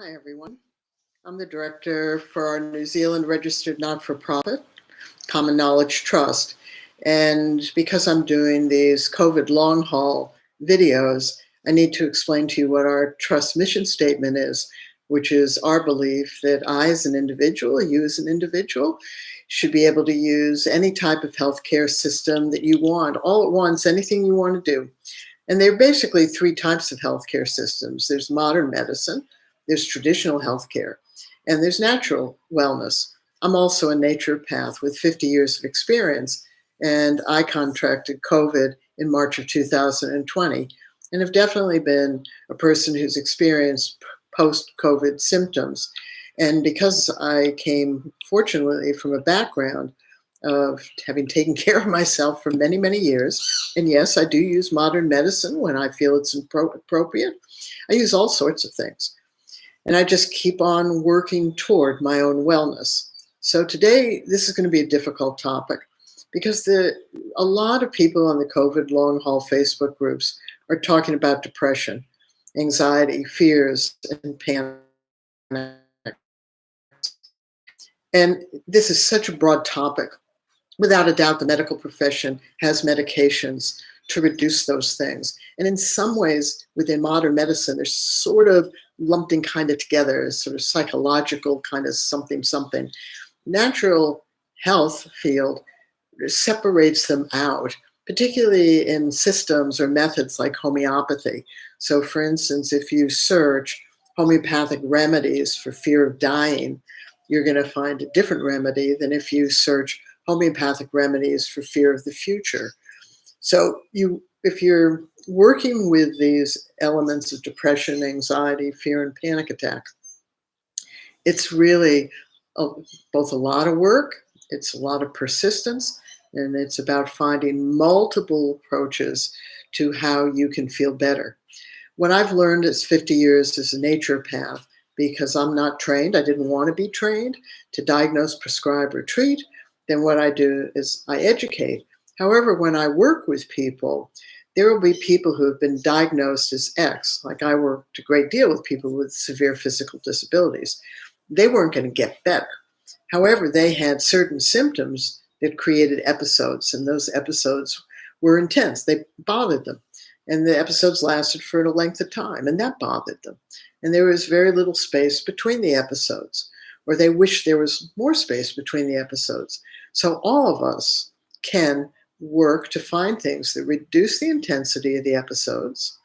Hi, everyone. I'm the director for our New Zealand registered not-for-profit, Common Knowledge Trust. And because I'm doing these COVID long haul videos, I need to explain to you what our trust mission statement is, which is our belief that I, as an individual, you as an individual, should be able to use any type of healthcare system that you want, all at once, anything you want to do. And there are basically three types of healthcare systems. There's modern medicine, there's traditional healthcare, and there's natural wellness. I'm also a naturopath with 50 years of experience, and I contracted COVID in March of 2020, and have definitely been a person who's experienced post-COVID symptoms. And because I came, fortunately, from a background of having taken care of myself for many, many years, and yes, I do use modern medicine when I feel it's appropriate. I use all sorts of things. And I just keep on working toward my own wellness. So today, this is going to be a difficult topic because a lot of people on the COVID long haul Facebook groups are talking about depression, anxiety, fears, and panic. And this is such a broad topic. Without a doubt, the medical profession has medications to reduce those things. And in some ways, within modern medicine, they're sort of lumped in kind of together as sort of psychological kind of something. Natural health field separates them out, particularly in systems or methods like homeopathy. So for instance, if you search homeopathic remedies for fear of dying, you're going to find a different remedy than if you search homeopathic remedies for fear of the future. So if you're working with these elements of depression, anxiety, fear, and panic attack, it's really both a lot of work, it's a lot of persistence, and it's about finding multiple approaches to how you can feel better. What I've learned is 50 years as a naturopath, because I'm not trained, I didn't want to be trained to diagnose, prescribe, or treat, then what I do is I educate. However, when I work with people, there will be people who have been diagnosed as X. Like I worked a great deal with people with severe physical disabilities. They weren't going to get better. However, they had certain symptoms that created episodes, and those episodes were intense. They bothered them. And the episodes lasted for a length of time, and that bothered them. And there was very little space between the episodes, or they wished there was more space between the episodes. So all of us can work to find things that reduce the intensity of the episodes,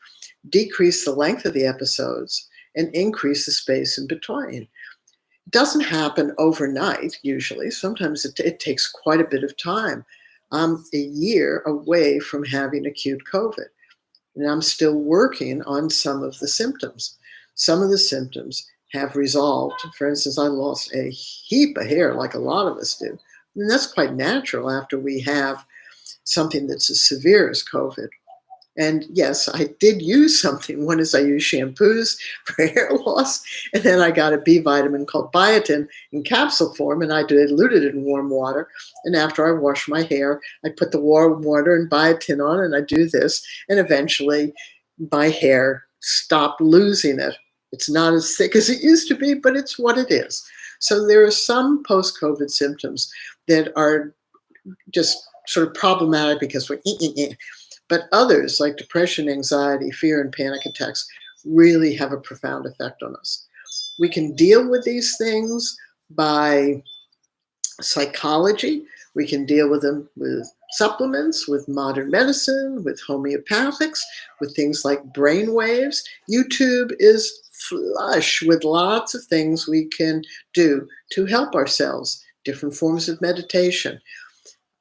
decrease the length of the episodes, and increase the space in between. It doesn't happen overnight, usually. Sometimes it takes quite a bit of time. I'm a year away from having acute COVID, and I'm still working on some of the symptoms. Some of the symptoms have resolved. For instance, I lost a heap of hair like a lot of us do. And that's quite natural after we have something that's as severe as COVID. And yes, I did use something. One is I used shampoos for hair loss, and then I got a B vitamin called Biotin in capsule form, and I diluted it in warm water. And after I wash my hair, I put the warm water and Biotin on, and I do this, and eventually my hair stopped losing it. It's not as thick as it used to be, but it's what it is. So there are some post-COVID symptoms that are just sort of problematic because we're but others like depression, anxiety, fear, and panic attacks really have a profound effect on us. We can deal with these things by psychology. We can deal with them with supplements, with modern medicine, with homeopathics, with things like brain waves. YouTube is flush with lots of things we can do to help ourselves, different forms of meditation.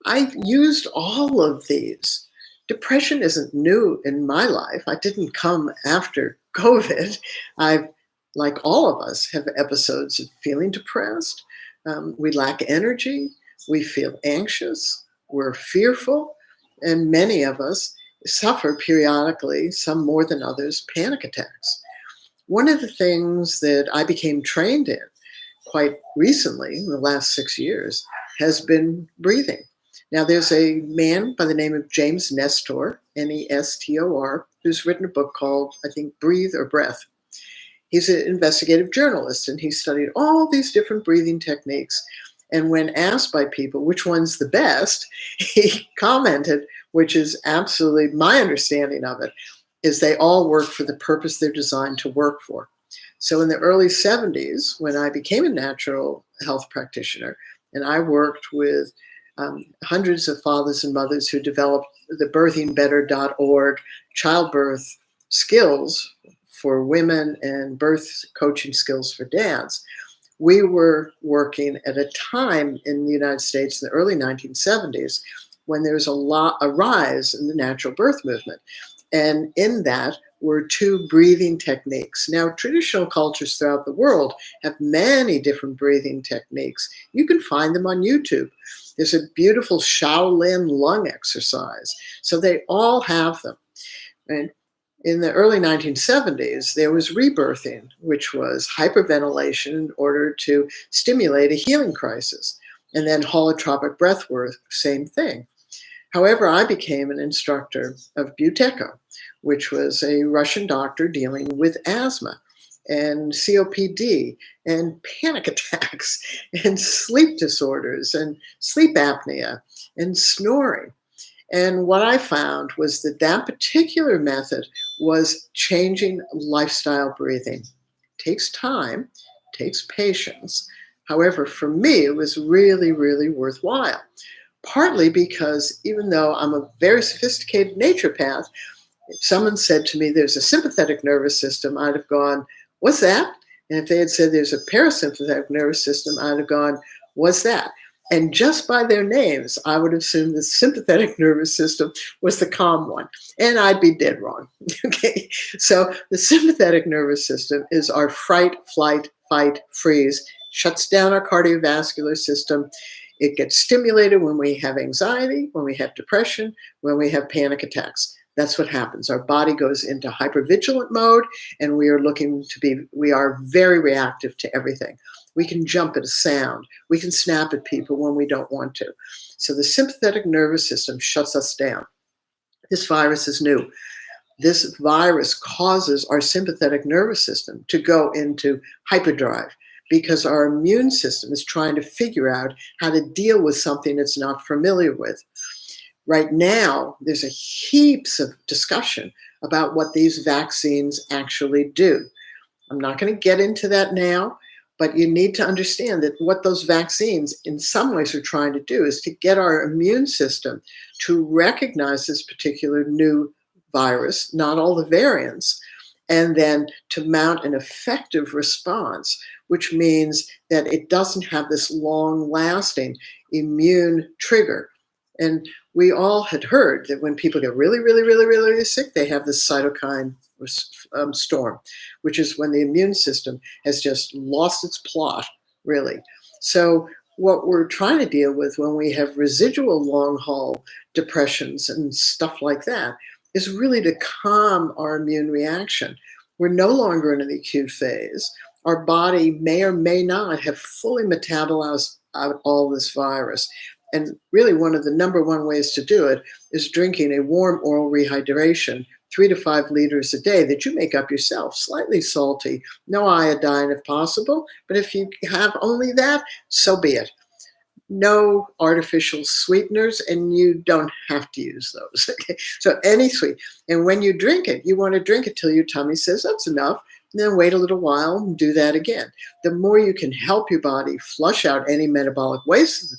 I've used all of these. Depression isn't new in my life. I didn't come after COVID. Like all of us, have episodes of feeling depressed. We lack energy. We feel anxious. We're fearful. And many of us suffer periodically, some more than others, panic attacks. One of the things that I became trained in quite recently, in the last 6 years, has been breathing. Now, there's a man by the name of James Nestor, Nestor, who's written a book called, I think, Breathe or Breath. He's an investigative journalist, and he studied all these different breathing techniques. And when asked by people which one's the best, he commented, which is absolutely my understanding of it, is they all work for the purpose they're designed to work for. So in the early 70s, when I became a natural health practitioner, and I worked with hundreds of fathers and mothers who developed the birthingbetter.org childbirth skills for women and birth coaching skills for dads. We were working at a time in the United States in the early 1970s when there was a rise in the natural birth movement. And in that were two breathing techniques. Now, traditional cultures throughout the world have many different breathing techniques. You can find them on YouTube. There's a beautiful Shaolin lung exercise. So they all have them. And in the early 1970s, there was rebirthing, which was hyperventilation in order to stimulate a healing crisis. And then holotropic breath work, same thing. However, I became an instructor of Buteyko, which was a Russian doctor dealing with asthma and COPD and panic attacks and sleep disorders and sleep apnea and snoring. And what I found was that that particular method was changing lifestyle breathing. It takes time, takes patience. However, for me, it was really, really worthwhile. Partly because even though I'm a very sophisticated naturopath, if someone said to me, there's a sympathetic nervous system, I'd have gone, what's that? And if they had said there's a parasympathetic nervous system, I'd have gone, what's that? And just by their names, I would assume the sympathetic nervous system was the calm one. And I'd be dead wrong. Okay. So the sympathetic nervous system is our fright, flight, fight, freeze, shuts down our cardiovascular system. It gets stimulated when we have anxiety, when we have depression, when we have panic attacks. That's what happens. Our body goes into hypervigilant mode, and we are very reactive to everything. We can jump at a sound. We can snap at people when we don't want to. So the sympathetic nervous system shuts us down. This virus is new. This virus causes our sympathetic nervous system to go into hyperdrive because our immune system is trying to figure out how to deal with something it's not familiar with. Right now, there's a heaps of discussion about what these vaccines actually do. I'm not going to get into that now, but you need to understand that what those vaccines in some ways are trying to do is to get our immune system to recognize this particular new virus, not all the variants, and then to mount an effective response, which means that it doesn't have this long-lasting immune trigger. And we all had heard that when people get really, really, really, really, really sick, they have this cytokine storm, which is when the immune system has just lost its plot, really. So what we're trying to deal with when we have residual long-haul depressions and stuff like that is really to calm our immune reaction. We're no longer in an acute phase. Our body may or may not have fully metabolized out all this virus. And really one of the number one ways to do it is drinking a warm oral rehydration, 3 to 5 liters a day that you make up yourself, slightly salty, no iodine if possible. But if you have only that, so be it. No artificial sweeteners, and you don't have to use those. Okay? So any sweet. And when you drink it, you want to drink it till your tummy says that's enough. And then wait a little while and do that again. The more you can help your body flush out any metabolic waste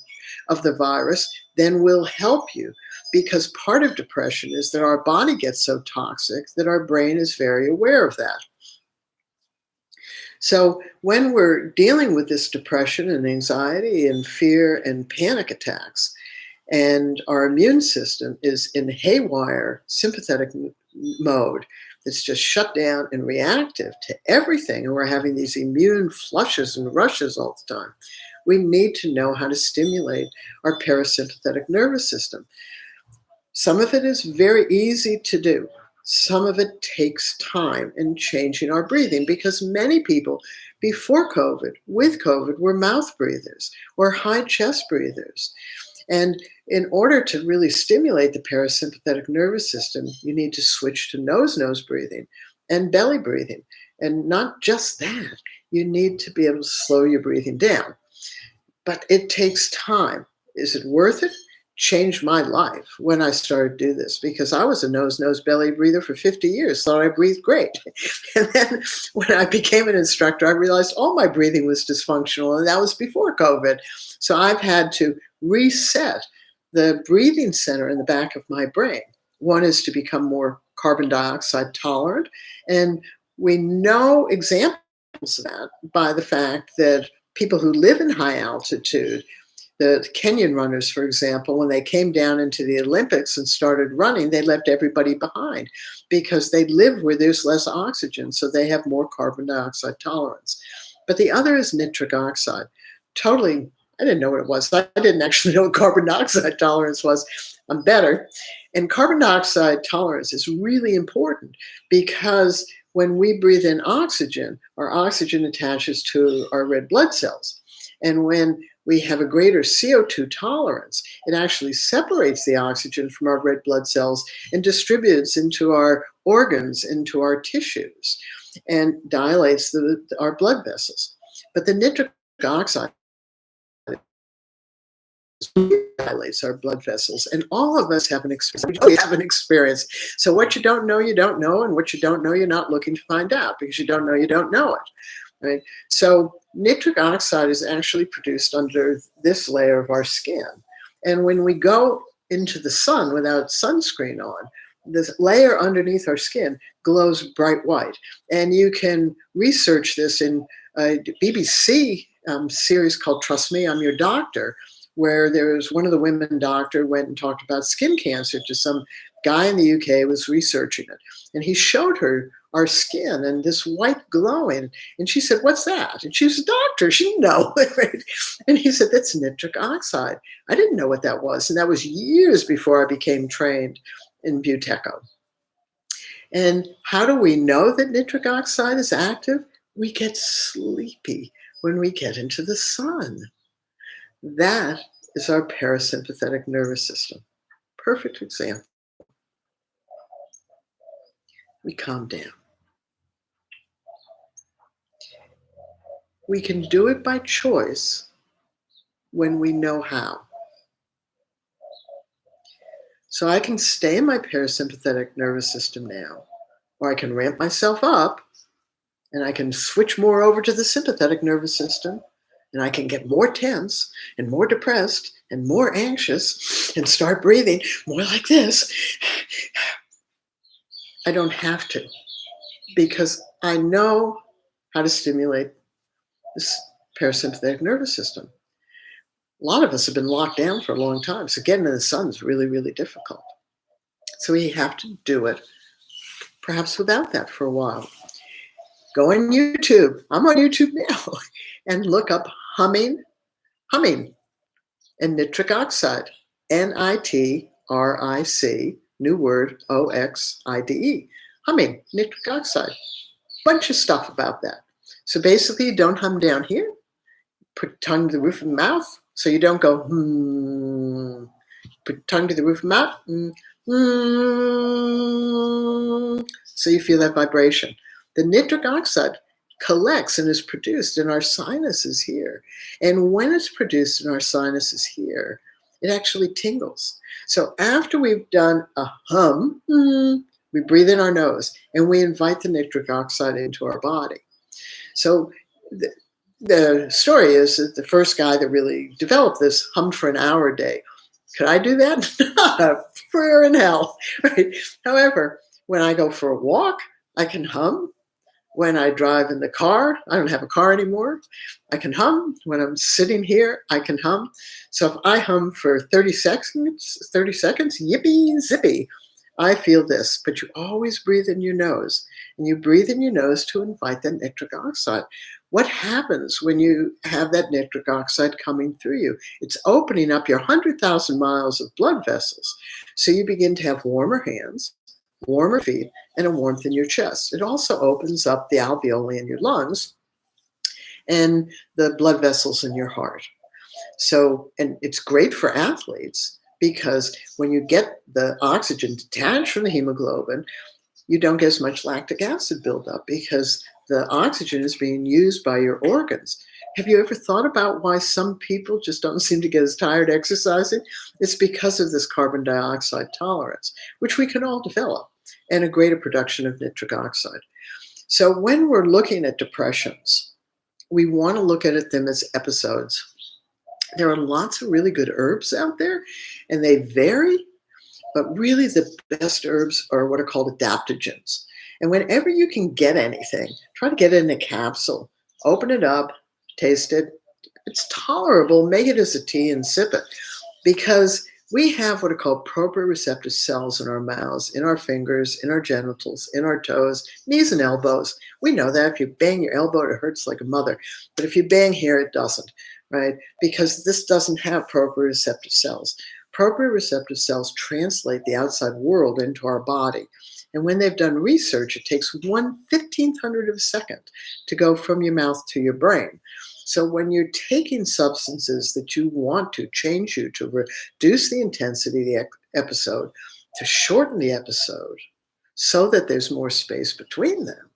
of the virus, then will help you. Because part of depression is that our body gets so toxic that our brain is very aware of that. So when we're dealing with this depression and anxiety and fear and panic attacks, and our immune system is in haywire sympathetic mode, it's just shut down and reactive to everything, and we're having these immune flushes and rushes all the time, we need to know how to stimulate our parasympathetic nervous system. Some of it is very easy to do. Some of it takes time in changing our breathing, because many people before COVID, with COVID, were mouth breathers or high chest breathers. And in order to really stimulate the parasympathetic nervous system, you need to switch to nose breathing. and belly breathing. And not just that, you need to be able to slow your breathing down. But it takes time. Is it worth it? Changed my life when I started to do this, because I was a nose belly breather for 50 years, thought I breathed great. And then when I became an instructor, I realized all my breathing was dysfunctional, and that was before COVID. So I've had to reset the breathing center in the back of my brain. One is to become more carbon dioxide tolerant. And we know examples of that by the fact that people who live in high altitude, the Kenyan runners, for example, when they came down into the Olympics and started running, they left everybody behind because they live where there's less oxygen, so they have more carbon dioxide tolerance. But the other is nitric oxide. Totally, I didn't know what it was. I didn't actually know what carbon dioxide tolerance was. I'm better. And carbon dioxide tolerance is really important because when we breathe in oxygen, our oxygen attaches to our red blood cells. And when we have a greater CO2 tolerance, it actually separates the oxygen from our red blood cells and distributes into our organs, into our tissues, and dilates our blood vessels. But the nitric oxide dilates our blood vessels, and all of us have an experience. We have an experience. So what you don't know, and what you don't know, you're not looking to find out, because you don't know it. Right? So nitric oxide is actually produced under this layer of our skin. And when we go into the sun without sunscreen on, this layer underneath our skin glows bright white. And you can research this in a BBC series called Trust Me, I'm Your Doctor, where there was one of the women doctor went and talked about skin cancer to some guy in the UK was researching it. And he showed her our skin and this white glowing. And she said, "What's that?" And she was a doctor. She didn't know. Right? And he said, "That's nitric oxide." I didn't know what that was. And that was years before I became trained in Buteco. And how do we know that nitric oxide is active? We get sleepy when we get into the sun. That is our parasympathetic nervous system. Perfect example. We calm down. We can do it by choice when we know how. So I can stay in my parasympathetic nervous system now, or I can ramp myself up and I can switch more over to the sympathetic nervous system, and I can get more tense and more depressed and more anxious and start breathing more like this. I don't have to, because I know how to stimulate this parasympathetic nervous system. A lot of us have been locked down for a long time, so getting in the sun is really, really difficult. So we have to do it, perhaps without that for a while. Go on YouTube. I'm on YouTube now, and look up humming, and nitric oxide, NITRIC, new word, OXIDE, humming, nitric oxide. Bunch of stuff about that. So basically, you don't hum down here. Put tongue to the roof of the mouth, so you don't go hmm. Put tongue to the roof of the mouth, so you feel that vibration. The nitric oxide collects and is produced in our sinuses here. And when it's produced in our sinuses here, it actually tingles. So after we've done a hum, we breathe in our nose and we invite the nitric oxide into our body. So the story is that the first guy that really developed this hummed for an hour a day. Could I do that? Not a prayer in hell. Right? However, when I go for a walk, I can hum. When I drive in the car, I don't have a car anymore, I can hum. When I'm sitting here, I can hum. So if I hum for 30 seconds, yippee zippy, I feel this. But you always breathe in your nose. And you breathe in your nose to invite that nitric oxide. What happens when you have that nitric oxide coming through you? It's opening up your 100,000 miles of blood vessels. So you begin to have warmer hands, warmer feet, and a warmth in your chest. It also opens up the alveoli in your lungs and the blood vessels in your heart. So, and it's great for athletes because when you get the oxygen detached from the hemoglobin, You don't get as much lactic acid buildup because the oxygen is being used by your organs. Have you ever thought about why some people just don't seem to get as tired exercising? It's because of this carbon dioxide tolerance, which we can all develop, and a greater production of nitric oxide. So when we're looking at depressions, we want to look at them as episodes. There are lots of really good herbs out there, and they vary, but really the best herbs are what are called adaptogens. And whenever you can get anything, try to get it in a capsule, open it up, taste it. It's tolerable, make it as a tea and sip it, because we have what are called proprioceptive cells in our mouths, in our fingers, in our genitals, in our toes, knees and elbows. We know that if you bang your elbow, it hurts like a mother. But if you bang here, it doesn't, right? Because this doesn't have proprioceptive cells. Proprioceptive cells translate the outside world into our body. And when they've done research, it takes 1/1500th of a second to go from your mouth to your brain. So when you're taking substances that you want to change you, to reduce the intensity of the episode, to shorten the episode so that there's more space between them,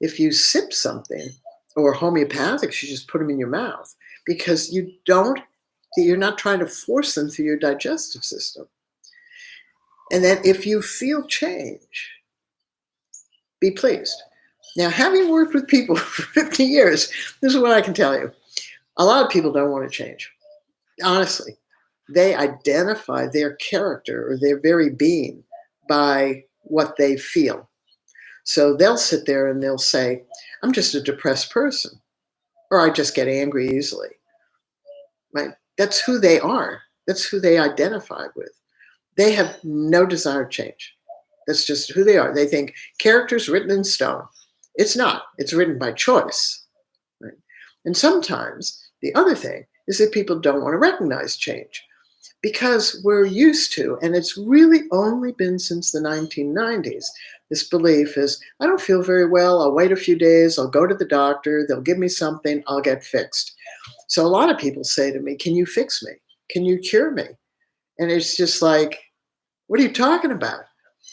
if you sip something, or homeopathics, you just put them in your mouth, because you're not trying to force them through your digestive system. And then if you feel change, be pleased. Now, having worked with people for 50 years, this is what I can tell you. A lot of people don't want to change. Honestly, they identify their character or their very being by what they feel. So they'll sit there and they'll say, I'm just a depressed person, or I just get angry easily. Right? That's who they are. That's who they identify with. They have no desire to change. That's just who they are. They think character's written in stone. It's not. It's written by choice. Right? And sometimes the other thing is that people don't want to recognize change because we're used to, and it's really only been since the 1990s, this belief is, I don't feel very well. I'll wait a few days. I'll go to the doctor. They'll give me something. I'll get fixed. So a lot of people say to me, can you fix me? Can you cure me? And it's just like, what are you talking about?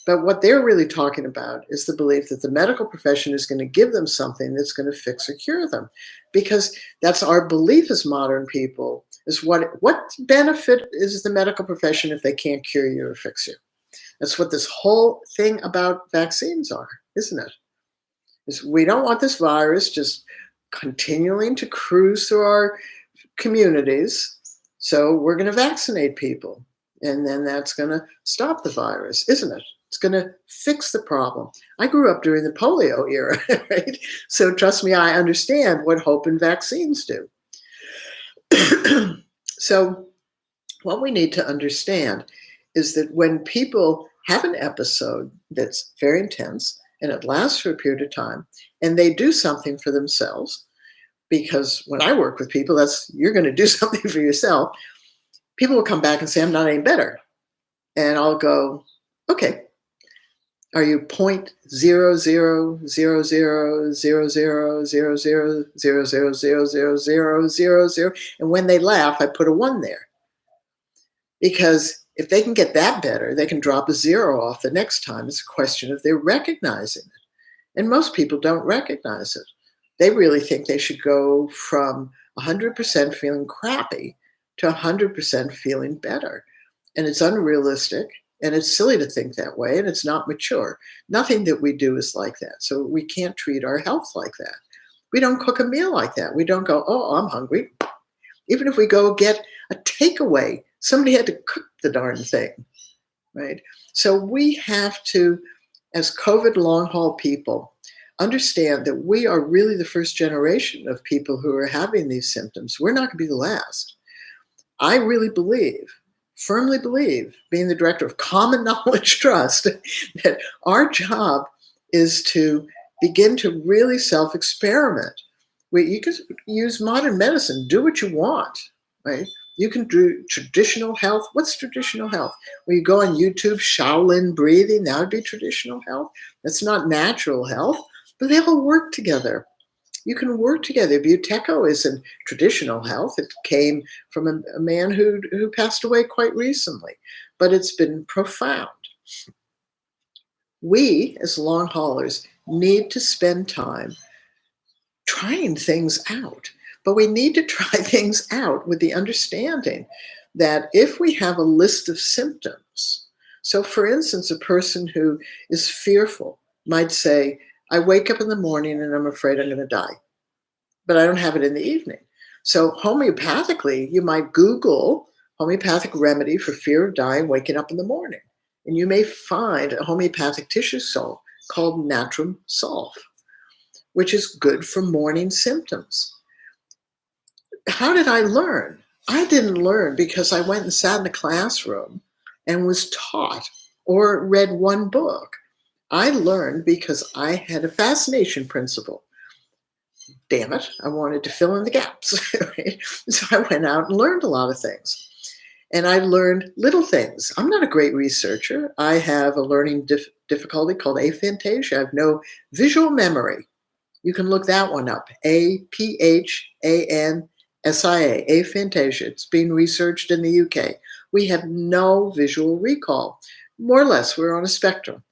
But what they're really talking about is the belief that the medical profession is going to give them something that's going to fix or cure them. Because that's our belief as modern people, is what benefit is the medical profession if they can't cure you or fix you? That's what this whole thing about vaccines are, isn't it? Is we don't want this virus just continuing to cruise through our communities, so we're going to vaccinate people. And then that's going to stop the virus, isn't it? It's going to fix the problem. I grew up during the polio era, right? So trust me, I understand what hope and vaccines do. So what we need to understand is that when people have an episode that's very intense and it lasts for a period of time, and they do something for themselves, because when I work with people, you're going to do something for yourself. People will come back and say, I'm not any better. And I'll go, okay, are you 0.0000000000000000? And when they laugh, I put a 1 there. Because if they can get that better, they can drop a 0 off the next time. It's a question of they're recognizing it. And most people don't recognize it. They really think they should go from 100% feeling crappy to 100% feeling better. And it's unrealistic, and it's silly to think that way, and it's not mature. Nothing that we do is like that. So we can't treat our health like that. We don't cook a meal like that. We don't go, oh, I'm hungry. Even if we go get a takeaway, somebody had to cook the darn thing, right? So we have to, as COVID long haul people, understand that we are really the first generation of people who are having these symptoms. We're not going to be the last. I really firmly believe, being the director of Common Knowledge Trust, that our job is to begin to really self-experiment. You can use modern medicine, do what you want, right? You can do traditional health. What's traditional health? Well, you go on YouTube, Shaolin breathing, that would be traditional health. That's not natural health, but they all work together. You can work together. Buteco isn't traditional health. It came from a man who passed away quite recently, but it's been profound. We, as long haulers, need to spend time trying things out. But we need to try things out with the understanding that if we have a list of symptoms, so for instance, a person who is fearful might say, I wake up in the morning and I'm afraid I'm going to die, but I don't have it in the evening. So homeopathically, you might Google homeopathic remedy for fear of dying waking up in the morning. And you may find a homeopathic tissue salt called natrum sulph, which is good for morning symptoms. How did I learn? I didn't learn because I went and sat in a classroom and was taught or read one book. I learned because I had a fascination principle. Damn it, I wanted to fill in the gaps. Right? So I went out and learned a lot of things. And I learned little things. I'm not a great researcher. I have a learning difficulty called aphantasia. I have no visual memory. You can look that one up. Aphansia, aphantasia. It's being researched in the UK. We have no visual recall. More or less, we're on a spectrum.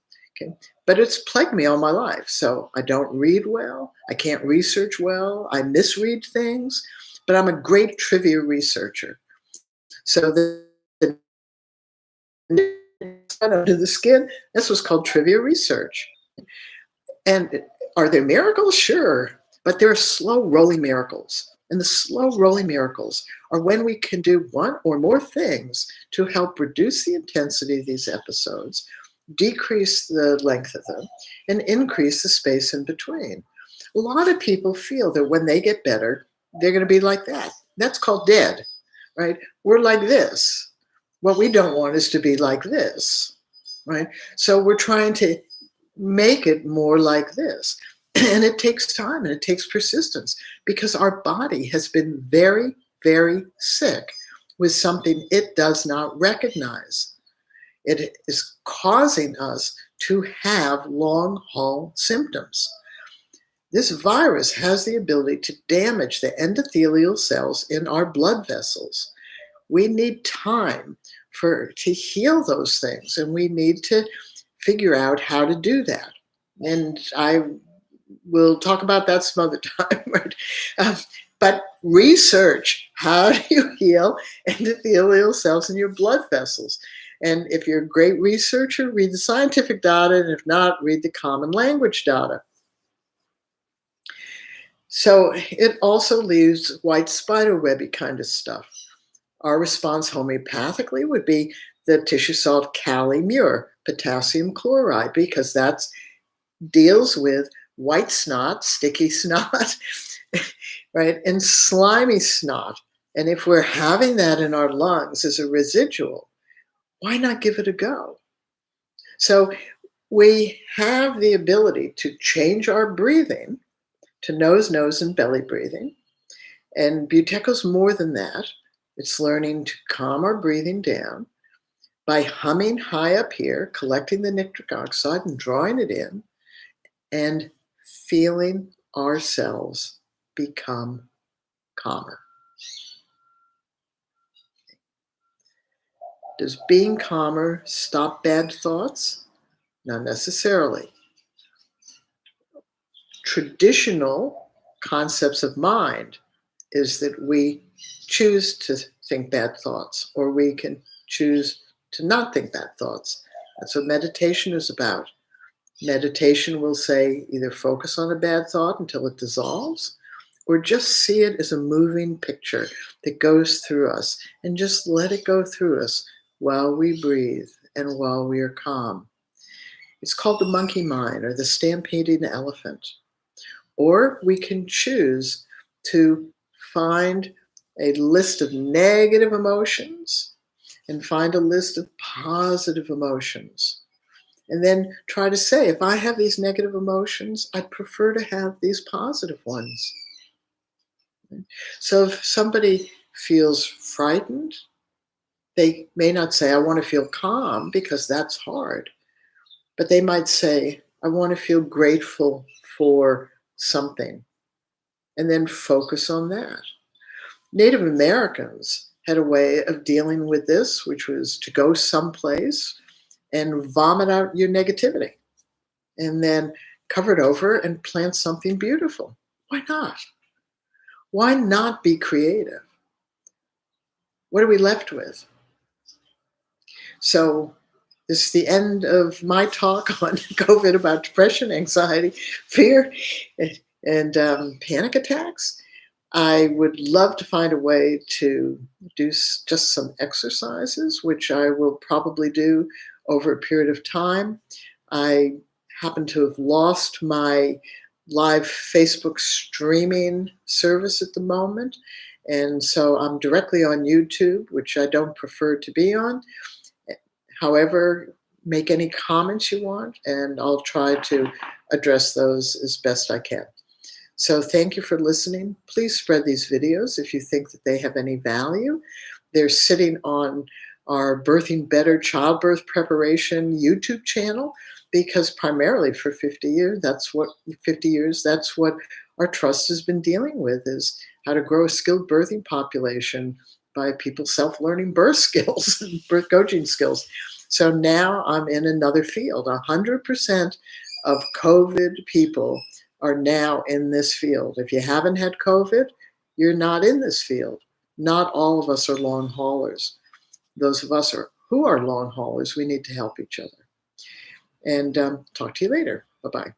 Okay? But it's plagued me all my life. So I don't read well. I can't research well. I misread things. But I'm a great trivia researcher. So the under the skin, this was called trivia research. And are there miracles? Sure. But there are slow rolling miracles. And the slow rolling miracles are when we can do one or more things to help reduce the intensity of these episodes, decrease the length of them, and increase the space in between. A lot of people feel that when they get better, they're going to be like that. That's called dead, right? We're like this. What we don't want is to be like this, right? So we're trying to make it more like this. And it takes time and it takes persistence because our body has been very, very sick with something it does not recognize. It is causing us to have long haul symptoms. This virus has the ability to damage the endothelial cells in our blood vessels. We need time to heal those things, and we need to figure out how to do that. And I will talk about that some other time. Right? But research how do you heal endothelial cells in your blood vessels. And if you're a great researcher, read the scientific data, and if not, read the common language data. So it also leaves white spiderwebby kind of stuff. Our response homeopathically would be the tissue salt Kali Mur, potassium chloride, because that deals with white snot, sticky snot, right, and slimy snot. And if we're having that in our lungs as a residual, why not give it a go? So we have the ability to change our breathing to nose, and belly breathing. And Buteco's more than that. It's learning to calm our breathing down by humming high up here, collecting the nitric oxide and drawing it in, and feeling ourselves become calmer. Does being calmer stop bad thoughts? Not necessarily. Traditional concepts of mind is that we choose to think bad thoughts, or we can choose to not think bad thoughts. That's what meditation is about. Meditation will say either focus on a bad thought until it dissolves, or just see it as a moving picture that goes through us, and just let it go through us while we breathe and while we are calm. It's called the monkey mind or the stampeding elephant. Or we can choose to find a list of negative emotions and find a list of positive emotions. And then try to say, if I have these negative emotions, I'd prefer to have these positive ones. So if somebody feels frightened, they may not say, I want to feel calm, because that's hard. But they might say, I want to feel grateful for something, and then focus on that. Native Americans had a way of dealing with this, which was to go someplace and vomit out your negativity. and then cover it over and plant something beautiful. Why not? Why not be creative? What are we left with? So this is the end of my talk on COVID about depression, anxiety, fear, and panic attacks. I would love to find a way to do just some exercises, which I will probably do over a period of time. I happen to have lost my live Facebook streaming service at the moment. And so I'm directly on YouTube, which I don't prefer to be on. However, make any comments you want, and I'll try to address those as best I can. So thank you for listening. Please spread these videos if you think that they have any value. They're sitting on our Birthing Better Childbirth Preparation YouTube channel because primarily for 50 years, that's what our trust has been dealing with, is how to grow a skilled birthing population by people self-learning birth skills and birth coaching skills. So now I'm in another field. 100% of COVID people are now in this field. If you haven't had COVID, you're not in this field. Not all of us are long haulers. Those of us who are long haulers, we need to help each other. And talk to you later. Bye-bye.